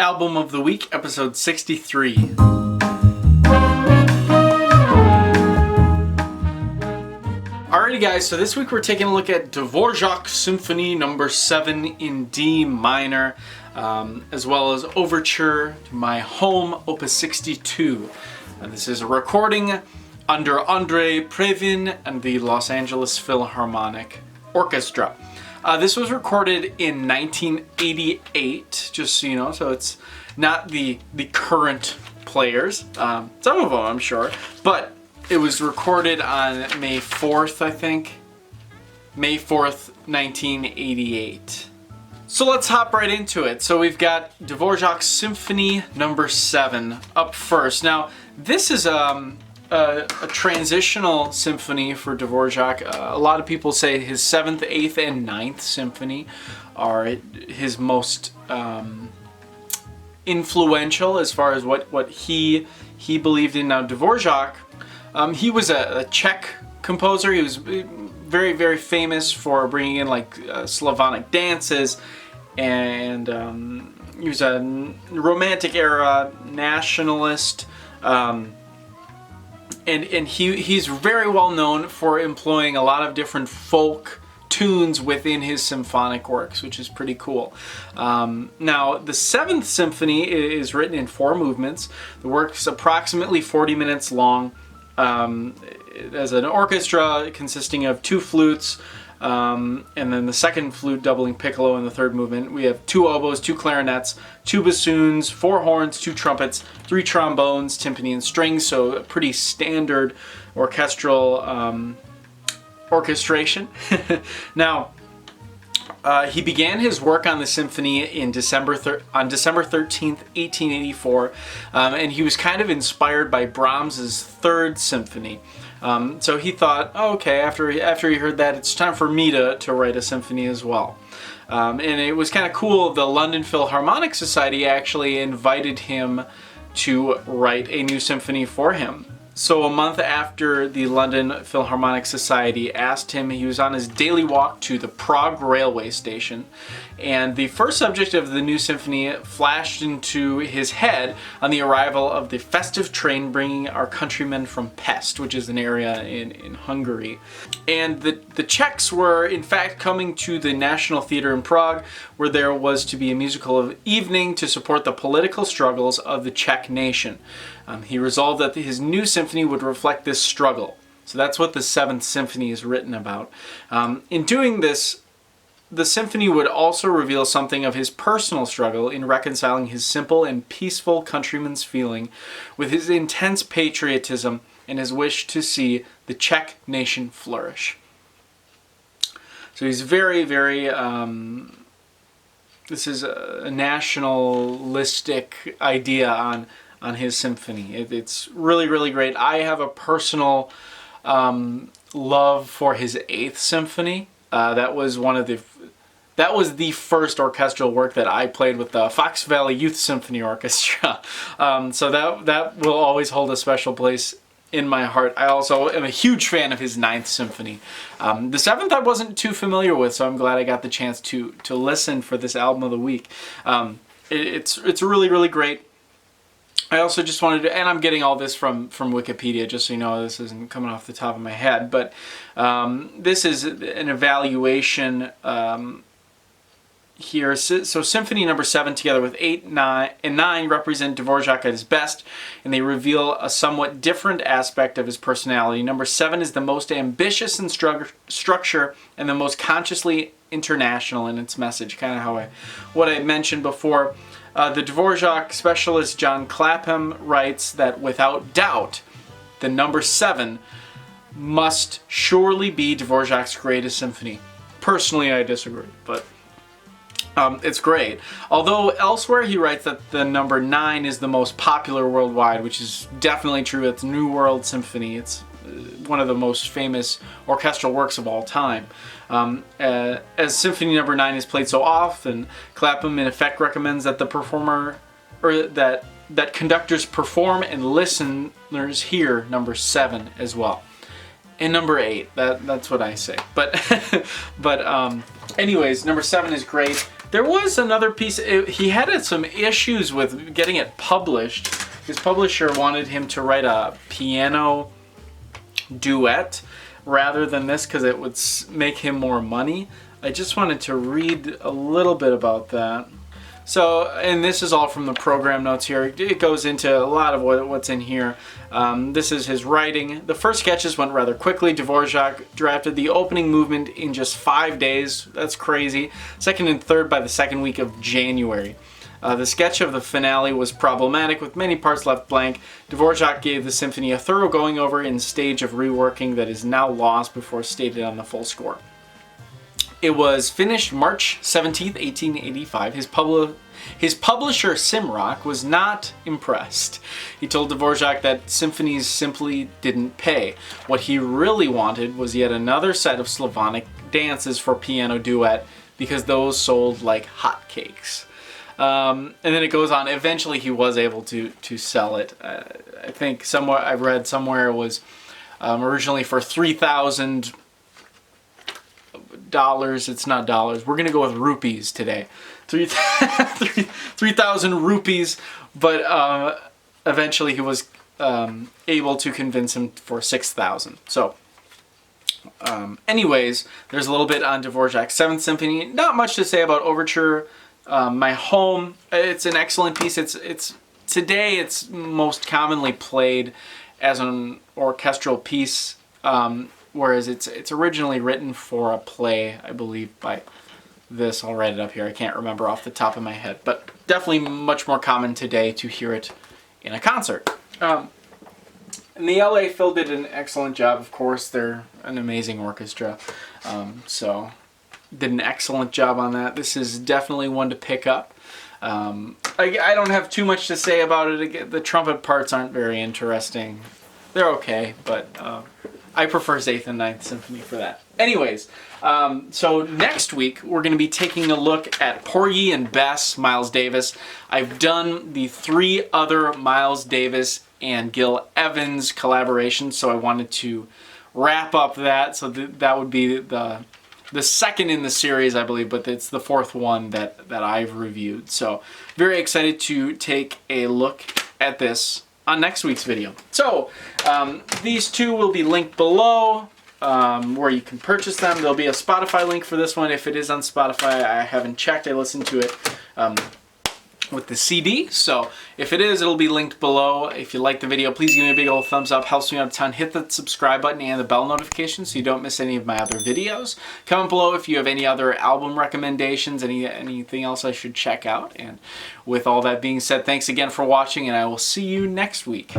Album of the Week, episode 63. Alrighty guys, so this week we're taking a look at Dvorak Symphony number 7 in D minor, as well as Overture to My Home, opus 62. This is a recording under Andre Previn and the Los Angeles Philharmonic Orchestra. This was recorded in 1988, just so you know, so it's not the current players. Some of them, I'm sure, but it was recorded on May 4th, I think. May 4th, 1988. So let's hop right into it. So we've got Dvorak Symphony number 7 up first. Now, this is a transitional symphony for Dvorak. A lot of people say his 7th, 8th, and 9th symphony are his most influential as far as what he believed in. Now, Dvorak, he was a Czech composer. He was very, very famous for bringing in like Slavonic dances, and he was a Romantic era nationalist. And he's very well known for employing a lot of different folk tunes within his symphonic works, which is pretty cool. Now, the 7th symphony is written in 4 movements. The work's approximately 40 minutes long. It has an orchestra consisting of 2 flutes, and then the second flute doubling piccolo in the 3rd movement. We have 2 oboes, 2 clarinets, 2 bassoons, 4 horns, 2 trumpets, 3 trombones, timpani, and strings. So a pretty standard orchestral orchestration. Now, he began his work on the symphony on December 13th, 1884, and he was kind of inspired by Brahms's 3rd symphony. So he thought, oh, okay, after he heard that, it's time for me to write a symphony as well. And it was kind of cool. The London Philharmonic Society actually invited him to write a new symphony for him. So a month after the London Philharmonic Society asked him, he was on his daily walk to the Prague railway station, and the first subject of the new symphony flashed into his head on the arrival of the festive train bringing our countrymen from Pest, which is an area in Hungary. And the Czechs were in fact coming to the National Theatre in Prague, where there was to be a musical evening to support the political struggles of the Czech nation. He resolved that his new symphony would reflect this struggle. So that's what the 7th symphony is written about. In doing this, the symphony would also reveal something of his personal struggle in reconciling his simple and peaceful countryman's feeling with his intense patriotism and his wish to see the Czech nation flourish. So he's very, very... this is a nationalistic idea on his symphony. It's really, really great. I have a personal love for his 8th symphony. That was the first orchestral work that I played with the Fox Valley Youth Symphony Orchestra. So that will always hold a special place in my heart. I also am a huge fan of his 9th symphony. The 7th I wasn't too familiar with, so I'm glad I got the chance to listen for this album of the week. It's really, really great. I also just wanted to, and I'm getting all this from Wikipedia, just so you know, this isn't coming off the top of my head, but this is an evaluation here. So Symphony number 7 together with 8, 9, and 9 represent Dvorak at his best, and they reveal a somewhat different aspect of his personality. Number 7 is the most ambitious in structure and the most consciously international in its message, kind of what I mentioned before. The Dvorak specialist John Clapham writes that without doubt, the number 7 must surely be Dvorak's greatest symphony. Personally, I disagree, but it's great. Although elsewhere he writes that the number 9 is the most popular worldwide, which is definitely true. It's New World Symphony. It's one of the most famous orchestral works of all time. As Symphony number 9 is played so often, Clapham in effect recommends that the performer, or that conductors perform and listeners hear number 7 as well. And number 8, that's what I say. But anyways, number 7 is great. There was another piece. He had some issues with getting it published. His publisher wanted him to write a piano duet rather than this because it would make him more money. I just wanted to read a little bit about that. So, and this is all from the program notes here. It goes into a lot of what's in here. This is his writing. The first sketches went rather quickly. Dvorak drafted the opening movement in just 5 days. That's crazy. Second and third by the second week of January. The sketch of the finale was problematic with many parts left blank. Dvorak gave the symphony a thorough going over in stage of reworking that is now lost before stated on the full score. It was finished March 17th, 1885. His publisher, Simrock, was not impressed. He told Dvorak that symphonies simply didn't pay. What he really wanted was yet another set of Slavonic dances for piano duet because those sold like hotcakes. And then it goes on. Eventually he was able to sell it. I think somewhere I've read somewhere it was originally for $3,000. It's not dollars. We're gonna go with rupees today. 3,000 rupees, but eventually he was able to convince him for 6,000. So anyways, there's a little bit on Dvorak's 7th Symphony. Not much to say about Overture. My Home, it's an excellent piece. Today it's most commonly played as an orchestral piece, whereas it's originally written for a play, I believe, by this. I'll write it up here. I can't remember off the top of my head, but definitely much more common today to hear it in a concert. And the LA Phil did an excellent job, of course. They're an amazing orchestra, so did an excellent job on that. This is definitely one to pick up. I don't have too much to say about it. Again, the trumpet parts aren't very interesting. They're okay, but I prefer 8th and 9th Symphony for that. Anyways, so next week we're going to be taking a look at Porgy and Bess, Miles Davis. I've done the 3 other Miles Davis and Gil Evans collaborations, so I wanted to wrap up that. So that would be the second in the series, I believe, but it's the 4th one that I've reviewed. So very excited to take a look at this on next week's video. So these 2 will be linked below where you can purchase them. There'll be a Spotify link for this one if it is on Spotify. I haven't checked. I listened to it with the CD, so if it is, it'll be linked below. If you like the video, please give me a big old thumbs up. Helps me out a ton. Hit the subscribe button and the bell notification so you don't miss any of my other videos. Comment below if you have any other album recommendations, anything else I should check out. And with all that being said, thanks again for watching, and I will see you next week.